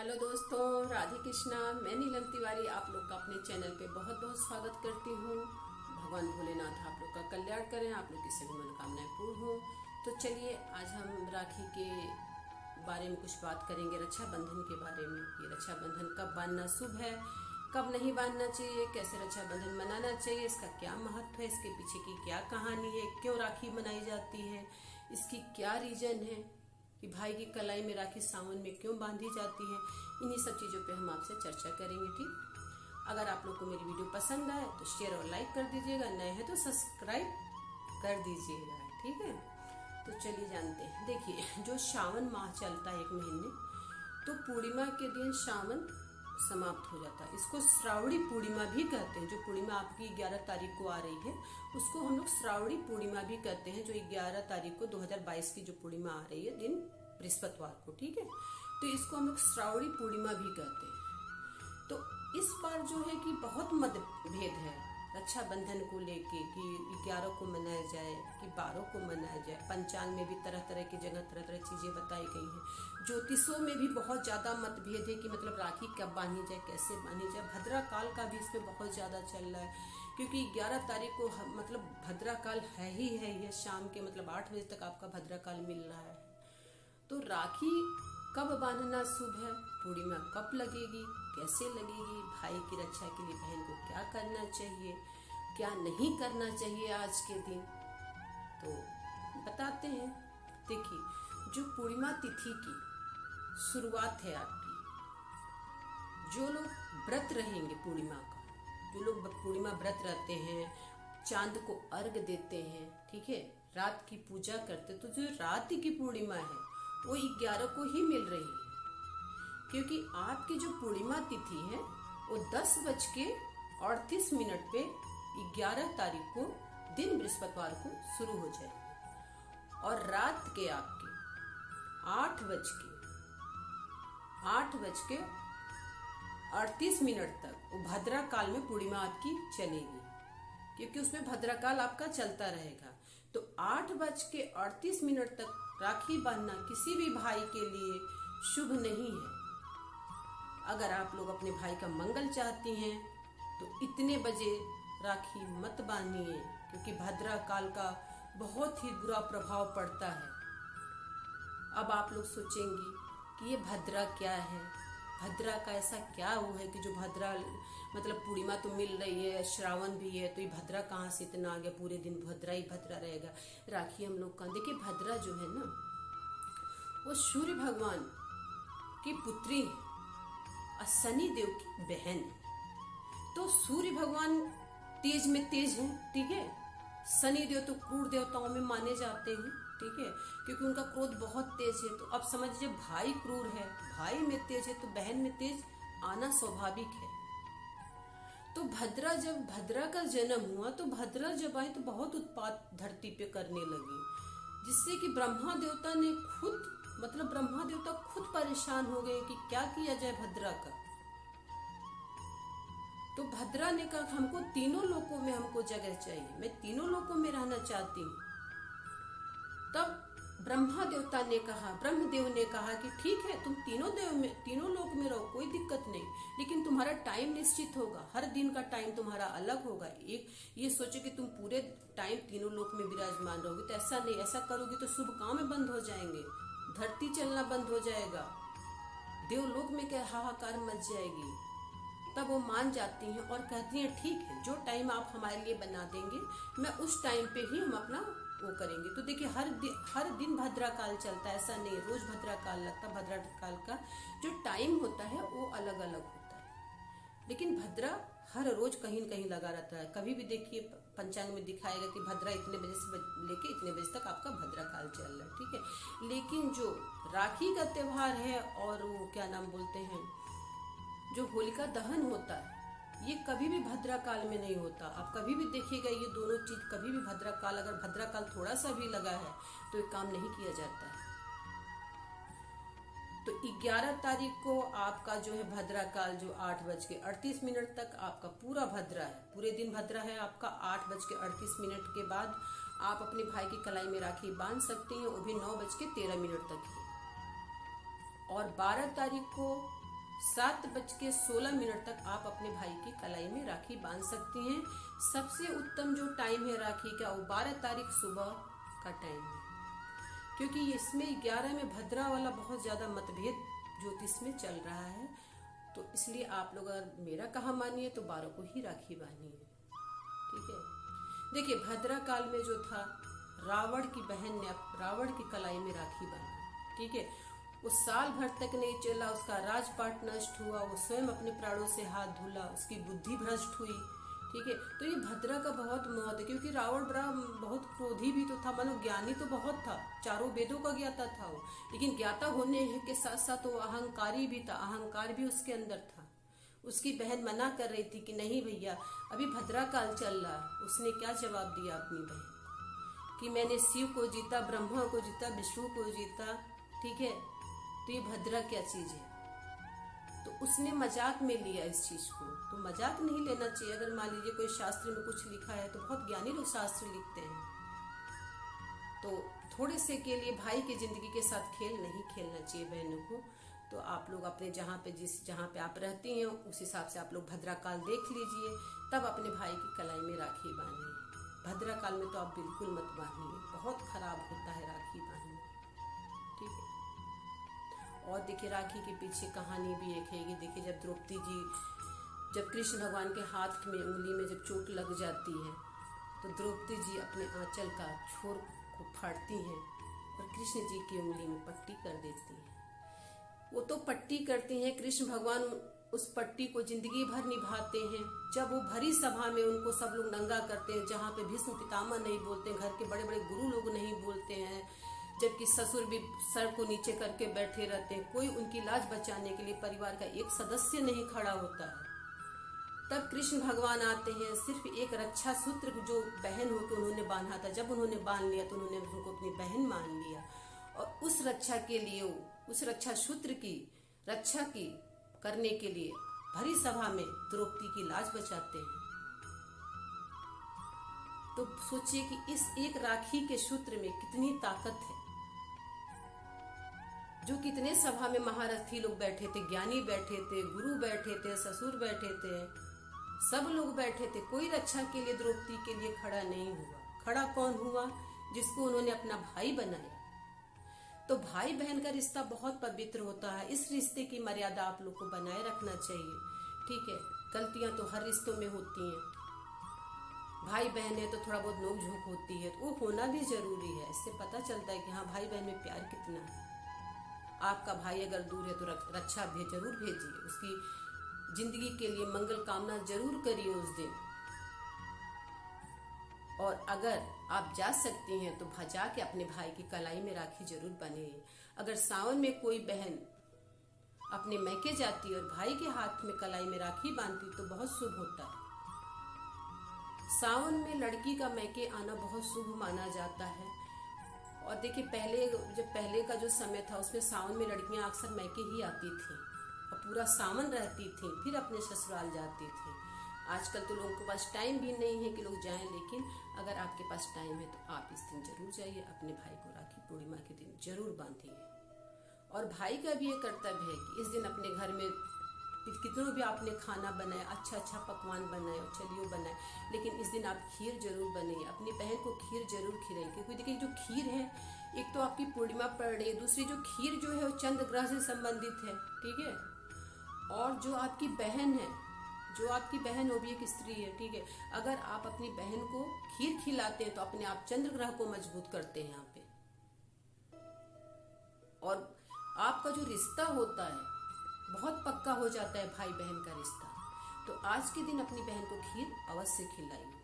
Hello दोस्तों, राधे कृष्णा। मैं नीलम तिवारी आप लोग का अपने चैनल पे बहुत बहुत स्वागत करती हूँ। भगवान भोलेनाथ आप लोग का कल्याण करें, आप लोग की सभी मनोकामनाएं पूर्ण हो। तो चलिए आज हम राखी के बारे में कुछ बात करेंगे, रक्षाबंधन के बारे में। ये रक्षाबंधन कब बांधना शुभ है, कब नहीं बांधना चाहिए, कैसे रक्षाबंधन मनाना चाहिए, इसका क्या महत्व है, इसके पीछे की क्या कहानी है, क्यों राखी मनाई जाती है, इसकी क्या रीजन है कि भाई की कलाई में राखी सावन में क्यों बांधी जाती है। इन्हीं सब चीज़ों पे हम आपसे चर्चा करेंगे। ठीक, अगर आप लोग को मेरी वीडियो पसंद आए तो शेयर और लाइक कर दीजिएगा, नए हैं तो सब्सक्राइब कर दीजिएगा। ठीक है, तो चलिए जानते हैं। देखिए, जो श्रावण माह चलता है 1 महीने, तो पूर्णिमा के दिन श्रावण समाप्त हो जाता है। इसको श्रावणी पूर्णिमा भी कहते हैं। जो पूर्णिमा आपकी 11 तारीख को आ रही है उसको हम लोग श्रावणी पूर्णिमा भी कहते हैं। जो 11 तारीख को 2022 की जो पूर्णिमा आ रही है, दिन बृहस्पतिवार को, ठीक है, तो इसको हम लोग श्रावणी पूर्णिमा भी कहते हैं। तो इस बार जो है कि बहुत मतभेद है रक्षाबंधन को लेके कि 11 को मनाया जाए कि 12 को मनाया जाए। पंचांग में भी तरह तरह की जगह तरह तरह चीजें बताई गई हैं। ज्योतिषों में भी बहुत ज्यादा मतभेद है कि मतलब राखी कब बांधी जाए, कैसे बांधी जाए। भद्रा काल का भी इसमें बहुत ज्यादा चल रहा है, क्योंकि 11 तारीख को मतलब भद्रा काल है ही है। ये शाम के मतलब 8 बजे तक आपका भद्रा काल मिल रहा है। तो राखी कब बांधना शुभ है, पूर्णिमा कब लगेगी, कैसे लगेगी, भाई की रक्षा के लिए बहन को क्या करना चाहिए, क्या नहीं करना चाहिए आज के दिन, तो बताते हैं। देखिए, जो पूर्णिमा तिथि की शुरुआत है आपकी, जो लोग व्रत रहेंगे पूर्णिमा का, जो लोग पूर्णिमा व्रत रहते हैं, चांद को अर्घ देते हैं, ठीक है, रात की पूजा करते, तो जो रात की पूर्णिमा है वो 11 को ही मिल रही है। क्योंकि आपकी जो पूर्णिमा तिथि है वो 10:38 पे 11 तारीख को दिन बृहस्पतिवार को शुरू हो जाएगी, और रात के आपके 8:38 तक वो भद्रा काल में पूर्णिमा आपकी चलेगी, क्योंकि उसमें भद्रा काल आपका चलता रहेगा। तो 8:38 तक राखी बांधना किसी भी भाई के लिए शुभ नहीं है। अगर आप लोग अपने भाई का मंगल चाहती हैं तो इतने बजे राखी मत बांधिए, क्योंकि भद्रा काल का बहुत ही बुरा प्रभाव पड़ता है। अब आप लोग सोचेंगी कि ये भद्रा क्या है, भद्रा का ऐसा क्या वो है कि जो भद्रा मतलब पूर्णिमा तो मिल रही है, श्रावण भी है, तो ये भद्रा कहाँ से इतना आ गया, पूरे दिन भद्रा ही भद्रा रहेगा राखी हम लोग का। देखिए, भद्रा जो है ना, वो सूर्य भगवान की पुत्री है और शनि देव की बहन है। तो सूर्य भगवान तेज में तेज है, ठीक है, शनि देव तो क्रूर देवताओं में माने जाते हैं, ठीक है, क्योंकि उनका क्रोध बहुत तेज है। तो अब समझिए, भाई क्रूर है, भाई में तेज है, तो बहन में तेज आना स्वाभाविक है। तो जब भद्रा का जन्म हुआ, तो भद्रा जब आई तो बहुत उत्पात धरती पे करने लगी, जिससे कि ब्रह्मा देवता ने ब्रह्मा देवता खुद परेशान हो गए कि क्या किया जाए भद्रा का। तो भद्रा ने कहा, हमको तीनों लोकों में हमको जगह चाहिए, मैं तीनों लोकों में रहना चाहती हूँ। तब ब्रह्मदेव ने कहा कि ठीक है, तुम तीनों लोक में रहो, कोई दिक्कत नहीं, लेकिन तुम्हारा टाइम निश्चित होगा, हर दिन का टाइम तुम्हारा अलग होगा। एक ये सोचो कि तुम पूरे टाइम तीनों लोक में विराजमान रहोगे, तो ऐसा नहीं, ऐसा करोगे तो शुभ काम बंद हो जाएंगे, धरती चलना बंद हो जाएगा, देवलोक में क्या हाहाकार मच जाएगी। तब वो मान जाती हैं और कहती हैं, ठीक है, जो टाइम आप हमारे लिए बना देंगे, मैं उस टाइम पे ही हम अपना वो करेंगे। तो देखिए, हर दिन भद्रा काल चलता है, ऐसा नहीं रोज भद्रा काल लगता। भद्रा काल का जो टाइम होता है वो अलग अलग होता है, लेकिन भद्रा हर रोज कहीं न कहीं लगा रहता है। कभी भी देखिए, पंचांग में दिखाएगा कि भद्रा इतने बजे से लेके इतने बजे तक आपका भद्रा काल चल रहा है, ठीक है। लेकिन जो राखी का त्योहार है और वो क्या नाम बोलते हैं, जो होलिका दहन होता है, ये कभी भी भद्रा काल में नहीं होता। आप कभी भी देखिएगा, ये दोनों चीज कभी भी भद्रा काल, अगर भद्रा काल थोड़ा सा भी लगा है तो ये काम नहीं किया जाता है। तो 11 तारीख को आपका जो है भद्रा काल, जो 8:38 तक आपका पूरा भद्रा है, पूरे दिन भद्रा है आपका। 8:38 के बाद आप अपने भाई की कलाई में राखी बांध सकती हैं, वो भी 9:13 तक ही। और 12 तारीख को 7:16 तक आप अपने भाई की कलाई में राखी बांध सकती हैं। सबसे उत्तम जो टाइम है राखी का वो 12 तारीख सुबह का टाइम है, क्योंकि इसमें 11 में भद्रा वाला बहुत ज्यादा मतभेद ज्योतिष में चल रहा है। तो इसलिए आप लोग अगर मेरा कहा मानिए तो 12 को ही राखी बांधिए। ठीक है, देखिए भद्रा काल में जो था, रावण की बहन ने रावण की कलाई में राखी बांधी। ठीक है, वो साल भर तक नहीं चला, उसका राजपाट नष्ट हुआ, वो स्वयं अपने प्राणों से हाथ धुला, उसकी बुद्धि भ्रष्ट हुई। ठीक है, तो ये भद्रा का बहुत महत्व है, क्योंकि रावण बड़ा बहुत क्रोधी भी तो था, मानो ज्ञानी तो बहुत था, चारों वेदों का ज्ञाता था वो, लेकिन ज्ञाता होने के साथ साथ वो अहंकारी भी था, अहंकार भी उसके अंदर था। उसकी बहन मना कर रही थी कि नहीं भैया अभी भद्रा काल चल रहा है। उसने क्या जवाब दिया अपनी बहन कि मैंने शिव को जीता, ब्रह्मा को जीता, विष्णु को जीता। ठीक है, तो ये भद्रा क्या चीज है? तो उसने मजाक में लिया इस चीज को। तो मजाक नहीं लेना चाहिए। अगर मान लीजिए कोई शास्त्र में कुछ लिखा है, तो बहुत ज्ञानी लोग शास्त्र लिखते हैं, तो थोड़े से के लिए भाई की जिंदगी के साथ खेल नहीं खेलना चाहिए बहनों को। तो आप लोग अपने जहाँ पे आप रहती हैं उस हिसाब से आप लोग भद्रा काल देख लीजिए, तब अपने भाई की कलाई में राखी बांधिए। भद्रा काल में तो आप बिल्कुल मत बांधिए, बहुत खराब होता है राखी बांधना। ठीक है, और देखिए राखी के पीछे कहानी भी एक है। देखिए जब द्रौपदी जी, जब कृष्ण भगवान के हाथ में उंगली में जब चोट लग जाती है, तो द्रौपदी जी अपने आंचल का छोर को फाड़ती हैं और कृष्ण जी की उंगली में पट्टी कर देती हैं। वो तो पट्टी करती हैं, कृष्ण भगवान उस पट्टी को जिंदगी भर निभाते हैं। जब वो भरी सभा में उनको सब लोग नंगा करते हैं, जहाँ पे भीष्म पितामह नहीं बोलते, घर के बड़े बड़े गुरु लोग नहीं बोलते हैं, जबकि ससुर भी सर को नीचे करके बैठे रहते हैं, कोई उनकी लाज बचाने के लिए परिवार का एक सदस्य नहीं खड़ा होता है। तब कृष्ण भगवान आते हैं, सिर्फ एक रक्षा सूत्र जो बहन होकर उन्होंने बांधा था, जब उन्होंने बांध लिया तो उन्होंने उनको अपनी बहन मान लिया, और उस रक्षा के लिए, उस रक्षा सूत्र की रक्षा की करने के लिए भरी सभा में द्रौपदी की लाज बचाते हैं। तो सोचिए कि इस एक राखी के सूत्र में कितनी ताकत है। जो कितने सभा में महारथी लोग बैठे थे, ज्ञानी बैठे थे, गुरु बैठे थे, ससुर बैठे थे, सब लोग बैठे थे, कोई रक्षा के लिए द्रौपदी के लिए खड़ा नहीं हुआ। खड़ा कौन हुआ? जिसको उन्होंने अपना भाई बनाया। तो भाई बहन का रिश्ता बहुत पवित्र होता है। इस रिश्ते की मर्यादा आप लोग को बनाए रखना चाहिए। ठीक है, गलतियां तो हर रिश्तों में होती हैं, भाई बहन है तो थोड़ा बहुत नोक झोंक होती है, तो वो होना भी जरूरी है। इससे पता चलता है कि हाँ भाई बहन में प्यार कितना है। आपका भाई अगर दूर है तो रक्षा जरूर भेजिए, उसकी जिंदगी के लिए मंगल कामना जरूर करिए उस दिन। और अगर आप जा सकती हैं तो भजा के अपने भाई की कलाई में राखी जरूर बंधिए। अगर सावन में कोई बहन अपने मैके जाती और भाई के हाथ में कलाई में राखी बांधती तो बहुत शुभ होता है। सावन में लड़की का मैके आना बहुत शुभ माना जाता है। और देखिए पहले का जो समय था उसमें सावन में लड़कियां अक्सर मैके ही आती थी और पूरा सावन रहती थी, फिर अपने ससुराल जाती थी। आजकल तो लोगों के पास टाइम भी नहीं है कि लोग जाएं, लेकिन अगर आपके पास टाइम है तो आप इस दिन जरूर जाइए, अपने भाई को राखी पूर्णिमा के दिन जरूर बांधिए। और भाई का भी ये कर्तव्य है कि इस दिन अपने घर में कितना भी आपने खाना बनाया, अच्छा पकवान बनाए, चलिए बनाए, लेकिन इस दिन आप खीर जरूर बनाइए। अपनी बहन को खीर जरूर खिलाइए, क्योंकि देखिए जो खीर है, एक तो आपकी पूर्णिमा पड़ रही है, दूसरी जो खीर जो है वो चंद्र ग्रह से संबंधित है। ठीक है, और जो आपकी बहन है, जो आपकी बहन वो भी एक स्त्री है। ठीक है, अगर आप अपनी बहन को खीर खिलाते हैं तो अपने आप चंद्र ग्रह को मजबूत करते हैं यहाँ पे। और आपका जो रिश्ता होता है बहुत पक्का हो जाता है, भाई बहन का रिश्ता। तो आज के दिन अपनी बहन को खीर अवश्य खिलाइए।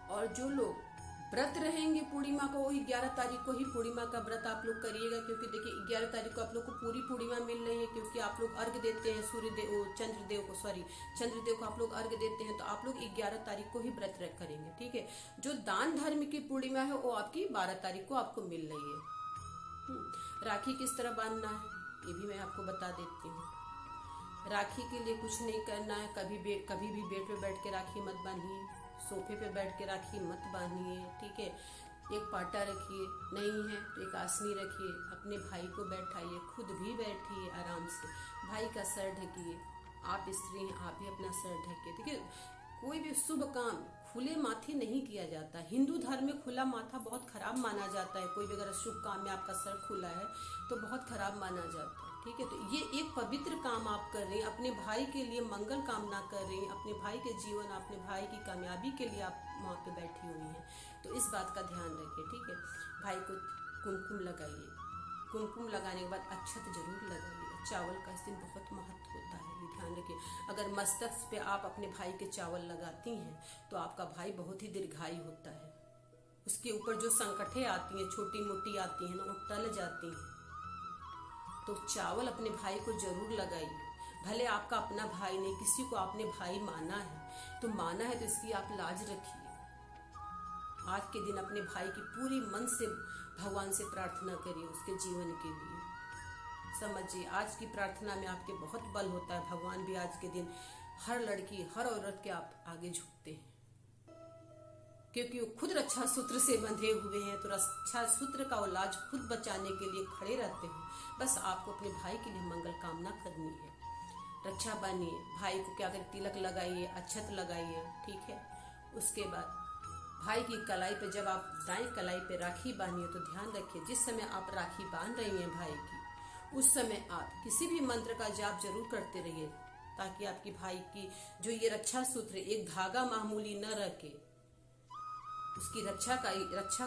और जो लोग व्रत रहेंगे पूर्णिमा का, वही 11 तारीख को ही पूर्णिमा का व्रत आप लोग करिएगा, क्योंकि देखिए 11 तारीख को आप लोग को पूरी पूर्णिमा मिल रही है, क्योंकि आप लोग अर्घ देते हैं चंद्रदेव को आप लोग अर्घ देते हैं, तो आप लोग 11 तारीख को ही व्रत करेंगे। ठीक है, जो दान धर्म की पूर्णिमा है वो आपकी 12 तारीख को आपको मिल रही है। राखी किस तरह बांधना है ये भी मैं आपको बता देती हूँ। राखी के लिए कुछ नहीं करना है, कभी भी बेड पे बैठ के राखी मत बांधिए, सोफे पे बैठ के राखी मत बांधिए। ठीक है, एक पाटा रखिए, नहीं है तो एक आसनी रखिए, अपने भाई को बैठाइए, खुद भी बैठिए आराम से, भाई का सर ढकिए। आप स्त्री हैं, आप भी अपना सर ढकिए। देखिए, कोई भी शुभ काम खुले माथे नहीं किया जाता। हिंदू धर्म में खुला माथा बहुत खराब माना जाता है। कोई भी अगर शुभ काम में आपका सर खुला है तो बहुत खराब माना जाता है। ठीक है, तो ये एक पवित्र काम आप कर रहे हैं, अपने भाई के लिए मंगल कामना कर रहे हैं, अपने भाई के जीवन, अपने भाई की कामयाबी के लिए आप वहाँ पे बैठी हुई हैं। तो इस बात का ध्यान रखिए। ठीक है, भाई को कुमकुम लगाइए, कुमकुम लगाने के बाद अक्षत जरूर लगाइए। चावल का इस दिन बहुत महत्व होता है, ये ध्यान रखिए। अगर मस्तक पे आप अपने भाई के चावल लगाती हैं तो आपका भाई बहुत ही दीर्घायु होता है। उसके ऊपर जो संकटें आती हैं, छोटी मोटी आती हैं ना, वो टल जाती हैं। तो चावल अपने भाई को जरूर लगाइए। भले आपका अपना भाई नहीं, किसी को आपने भाई माना है तो इसकी आप लाज रखिए। आज के दिन अपने भाई की पूरी मन से भगवान से प्रार्थना करिए उसके जीवन के लिए। समझिए, आज की प्रार्थना में आपके बहुत बल होता है। भगवान भी आज के दिन हर लड़की, हर औरत के आप आगे झुकते हैं, क्योंकि वो खुद रक्षा सूत्र से बंधे हुए हैं। तो रक्षा सूत्र का लाज खुद बचाने के लिए खड़े रहते हैं। बस आपको अपने भाई के लिए मंगल कामना करनी है। रक्षा बनिए, भाई को क्या करें, तिलक लगाइए, अक्षत लगाइए। ठीक है, उसके बाद भाई की कलाई पे, जब आप दाएं कलाई पे राखी बांधिए तो ध्यान रखिए, जिस समय आप राखी बांध रही हैं भाई की, उस समय आप किसी भी मंत्र का जाप जरूर करते रहिए, ताकि आपकी भाई की जो ये रक्षा सूत्र, एक धागा मामूली न रखे, उसकी रक्षा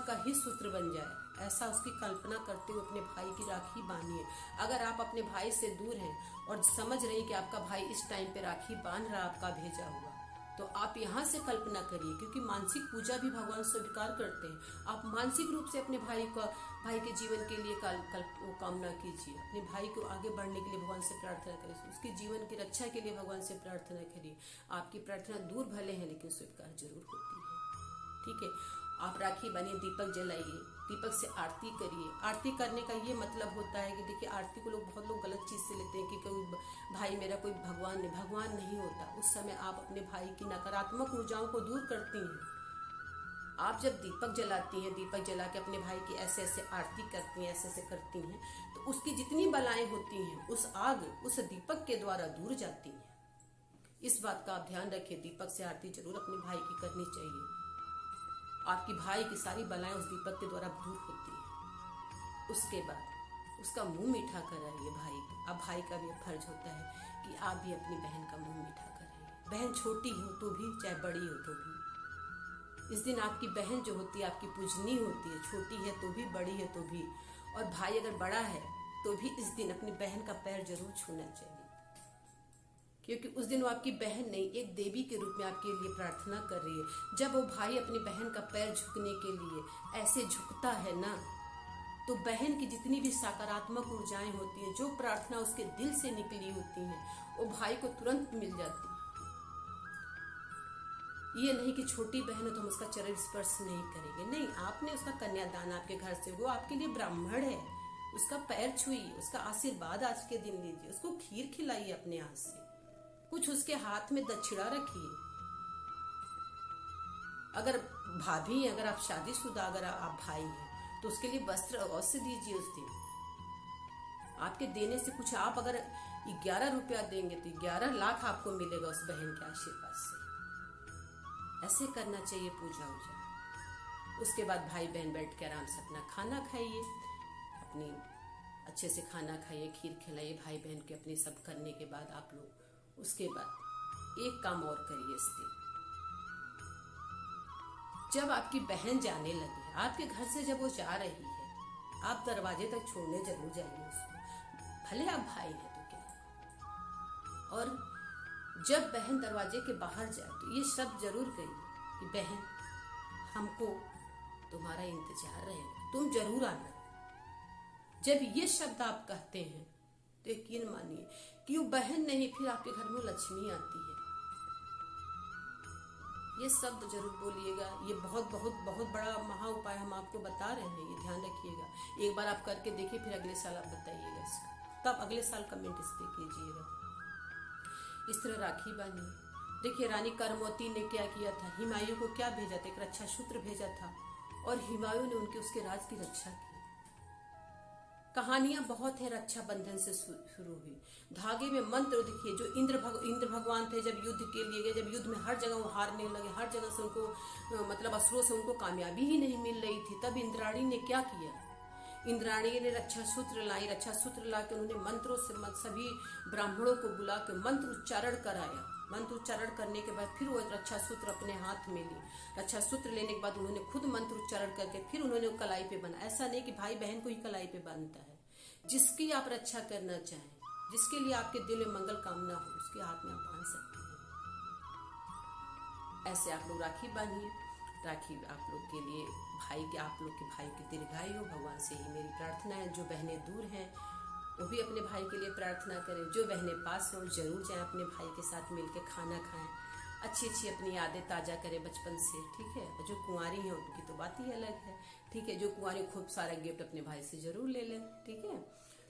का ही सूत्र बन जाए। ऐसा उसकी कल्पना करते हुए अपने भाई की राखी बांधिए। अगर आप अपने भाई से दूर हैं और समझ रहे हैं कि आपका भाई इस टाइम पे राखी बांध रहा, आपका भेजा हुआ, तो आप यहाँ से कल्पना करिए, क्योंकि मानसिक पूजा भी भगवान स्वीकार करते हैं। आप मानसिक रूप से अपने भाई के जीवन के लिए कामना कीजिए। अपने भाई को आगे बढ़ने के लिए भगवान से प्रार्थना करिए, उसके जीवन की रक्षा के लिए भगवान से प्रार्थना करिए। आपकी प्रार्थना दूर भले है लेकिन स्वीकार जरूर होती है। ठीक है, आप राखी बनिए, दीपक जलाइए, दीपक से आरती करिए। आरती करने का ये मतलब होता है कि देखिए, आरती को बहुत लोग गलत चीज से लेते हैं कि कोई भाई मेरा कोई भगवान नहीं होता। उस समय आप अपने भाई की नकारात्मक ऊर्जाओं को दूर करती हैं। आप जब दीपक जलाती हैं, दीपक जला के अपने भाई की ऐसे ऐसे आरती करती हैं, ऐसे ऐसे करती हैं, तो उसकी जितनी बलाएं होती हैं उस आग, उस दीपक के द्वारा दूर जाती हैं। इस बात का आप ध्यान रखिए। दीपक से आरती जरूर अपने भाई की करनी चाहिए। आपकी भाई की सारी बलाएं उस दीपक के द्वारा दूर होती है। उसके बाद उसका मुंह मीठा कराइए भाई को। अब भाई का भी फर्ज होता है कि आप भी अपनी बहन का मुंह मीठा कराइए। बहन छोटी हो तो भी, चाहे बड़ी हो तो भी, इस दिन आपकी बहन जो होती है आपकी पूजनी होती है, छोटी है तो भी, बड़ी है तो भी। और भाई अगर बड़ा है तो भी इस दिन अपनी बहन का पैर जरूर छूना चाहिए, क्योंकि उस दिन वो आपकी बहन नहीं, एक देवी के रूप में आपके लिए प्रार्थना कर रही है। जब वो भाई अपनी बहन का पैर झुकने के लिए ऐसे झुकता है ना, तो बहन की जितनी भी सकारात्मक ऊर्जाएं होती हैं, जो प्रार्थना उसके दिल से निकली होती हैं, वो भाई को तुरंत मिल जाती है। ये नहीं कि छोटी बहन है तो हम उसका चरण स्पर्श नहीं करेंगे, नहीं, आपने उसका कन्यादान आपके घर से, वो आपके लिए ब्राह्मण है, उसका पैर छुइए, उसका आशीर्वाद आज के दिन लीजिए, उसको खीर खिलाइए अपने हाथ से, कुछ उसके हाथ में दक्षिणा रखिए। अगर भाभी, अगर आप शादीशुदा, अगर आप भाई हैं तो उसके लिए वस्त्र अवश्य दीजिए उस दिन। आपके देने से कुछ, आप अगर 11 रुपया देंगे तो 11 लाख आपको मिलेगा उस बहन के आशीर्वाद से। ऐसे करना चाहिए पूजा वूजा। उसके बाद भाई बहन बैठ के आराम से अपना खाना खाइए, अपनी अच्छे से खाना खाइए, खीर खिलाइए भाई बहन के। अपने सब करने के बाद आप लोग उसके बाद एक काम और करिए इस दिन। जब आपकी बहन जाने लगे, आपके घर से जब वो जा रही है, आप दरवाजे तक छोड़ने जरूर जाइए उसको, भले आप भाई हैं तो क्या। और जब बहन दरवाजे के बाहर जाए तो ये शब्द जरूर कहिए कि बहन, हमको तुम्हारा इंतजार रहेगा, तुम जरूर आना। जब ये शब्द आप कहते हैं तो यकीन मानिए कि वो बहन नहीं, फिर आपके घर में लक्ष्मी आती है। ये शब्द जरूर बोलिएगा। ये बहुत बहुत बहुत बड़ा महा उपाय हम आपको बता रहे हैं, ये ध्यान रखिएगा। एक बार आप करके देखिए, फिर अगले साल आप बताइएगा इसका, तब अगले साल कमेंट इस पे कीजिएगा। इस तरह राखी बांधिए। देखिए, रानी करमोती ने क्या किया था, हिमायू को क्या भेजा था, एक रक्षा सूत्र भेजा था, और हुमायूं ने उनके उसके राज की रक्षा की। कहानियां बहुत है रक्षाबंधन से शुरू हुई। धागे में मंत्र देखिए, जो इंद्र भगवान थे, जब युद्ध के लिए गए, जब युद्ध में हर जगह वो हारने लगे, हर जगह से उनको मतलब असुरों से उनको कामयाबी ही नहीं मिल रही थी, तब इंद्राणी ने क्या किया? इंद्राणी ने रक्षा सूत्र लाई। रक्षा सूत्र ला के उन्होंने मंत्रों से सभी ब्राह्मणों को बुला के मंत्र उच्चारण कराया। मंत्र उच्चारण करने के बाद फिर वो रक्षा सूत्र अपने हाथ में ली। रक्षा सूत्र लेने के बाद उन्होंने खुद मंत्र उच्चारण करके फिर उन्होंने कलाई पे बना। ऐसा नहीं कि भाई बहन को ही कलाई पे बांधता है, जिसकी आप रक्षा करना चाहें, जिसके लिए आपके दिल में मंगल कामना हो, उसके हाथ में आप बांध सकते हैं। ऐसे आप लोग राखी बांधिए। राखी आप लोग के लिए आप लोग के भाई की दीर्घायु हो, भगवान से ही मेरी प्रार्थना है। जो बहनें दूर हैं वो भी अपने भाई के लिए प्रार्थना करें। जो बहनें पास हों जरूर जाएं, अपने भाई के साथ मिलकर खाना खाएं, अच्छी अच्छी अपनी यादें ताज़ा करें बचपन से, ठीक है। और जो कुंवारी हैं उनकी तो बात ही अलग है, ठीक है। जो कुंवारी खूब सारा गिफ्ट अपने भाई से जरूर ले लें, ठीक है।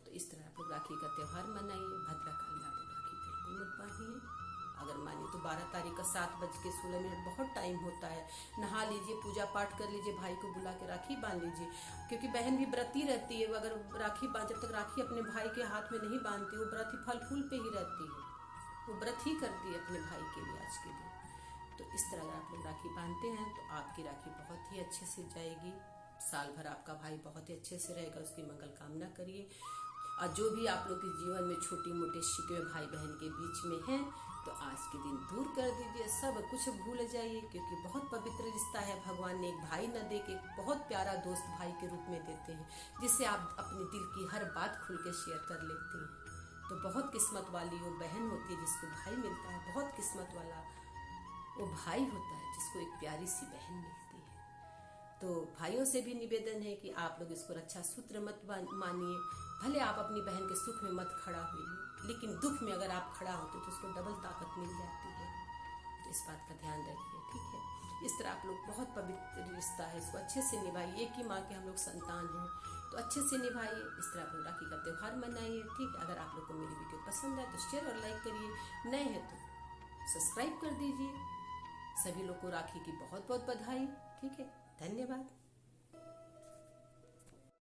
तो इस तरह आप लोग राखी का त्यौहार मनाइए। भद्रकाली में आप लोग राखी बिल्कुल मत बांधिए। अगर मानिए तो 12 तारीख का 7:16 बहुत टाइम होता है। नहा लीजिए, पूजा पाठ कर लीजिए, भाई को बुला के राखी बांध लीजिए, क्योंकि बहन भी व्रती रहती है। अगर राखी जब तक राखी अपने भाई के हाथ में नहीं बांधती, वो व्रत फल फूल पे ही रहती है, वो व्रत ही करती है अपने भाई के लिए, आज के लिए। तो इस तरह अगर आप लोग राखी बांधते हैं तो आपकी राखी बहुत ही अच्छे से जाएगी। साल भर आपका भाई बहुत ही अच्छे से रहेगा, उसकी मंगल कामना करिए। और जो भी आप लोग के जीवन में छोटी मोटी शिकवे भाई बहन के बीच में हैं, तो आज के दिन दूर कर दीजिए, सब कुछ भूल जाइए, क्योंकि बहुत पवित्र रिश्ता है। भगवान ने एक भाई न दे के बहुत प्यारा दोस्त भाई के रूप में देते हैं, जिससे आप अपने दिल की हर बात खुल के शेयर कर लेते हैं। तो बहुत किस्मत वाली वो बहन होती है जिसको भाई मिलता है, बहुत किस्मत वाला वो भाई होता है जिसको एक प्यारी सी बहन मिलती है। तो भाइयों से भी निवेदन है कि आप लोग इसको रक्षा सूत्र मत मानिए। भले आप अपनी बहन के सुख में मत खड़ा होइए, लेकिन दुख में अगर आप खड़ा होते तो उसको डबल ताकत मिल जाती है। तो इस बात का ध्यान रखिए, ठीक है। इस तरह आप लोग बहुत पवित्र रिश्ता है, इसको अच्छे से निभाइए। एक ही माँ के हम लोग संतान हैं, तो अच्छे से निभाइए। इस तरह आप लोग राखी का त्यौहार मनाइए, ठीक है। अगर आप लोग को मेरी वीडियो पसंद है तो शेयर और लाइक करिए, नए हैं तो सब्सक्राइब कर दीजिए। सभी लोग को राखी की बहुत बहुत बधाई, ठीक है। धन्यवाद।